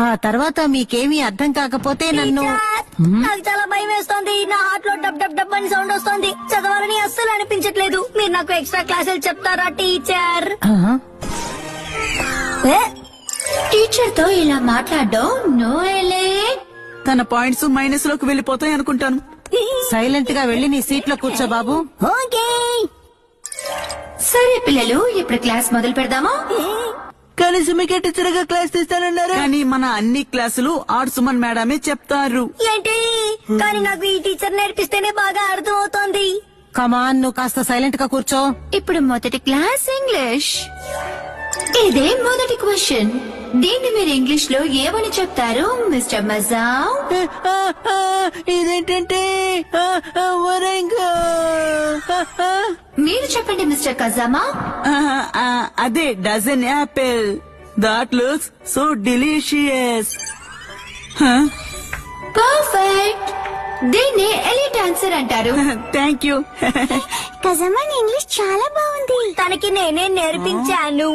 ఆ తర్వాత మీకేమీ అర్థం కాకపోతే నన్ను నాకు చాలా భయం వేస్తోంది. నా హార్ట్ లో డబ్ డబ్ డబ్ అని సౌండ్ వస్తోంది. చదవాలని అస్సలు అనిపించట్లేదు. మీరు నాకు ఎక్స్ట్రా క్లాసులు చెప్తారా టీచర్? టీచర్ తో ఇలా మాట్లాడడం నోయలే. తన పాయింట్స్ మైనస్ లోకి వెళ్ళిపోతాయి అనుకుంటాను. సైలెంట్ గా వెళ్లి నీ సీట్ లో కూర్చో బాబు. ఓకే సరే పిల్లలు, ఇప్పుడు క్లాస్ మొదలు పెడదామా? కానీ సుమికే టీచర్ గా క్లాస్ తీస్తానన్నారు. కానీ మన అన్ని క్లాసులు ఆర్ సుమన్ మేడమే చెప్తారు. ఏంటి? కానీ నాకు ఈ టీచర్ నేర్పిస్తేనే బాగా అర్థం అవుతోంది. కమాన్, నువ్వు కాస్త సైలెంట్ గా కూర్చో. ఇప్పుడు మొదటి క్లాస్ ఇంగ్లీష్. ఇదే మొదటి క్వశ్చన్. దీన్ని మీరు ఇంగ్లీష్ లో ఏమని చెప్తారు మిస్టర్ మజావ్? ఇదేంటంటే మీరు చెప్పండి మిస్టర్ కజామా. అదే dozen apple. That looks so delicious. Perfect. దీన్ని ఎలిట్ ఆన్సర్ అంటారు. Thank you. కజమన్ ఇంగ్లీష్ చాలా బాగుంది. తనకి నేనే నేర్పించాను.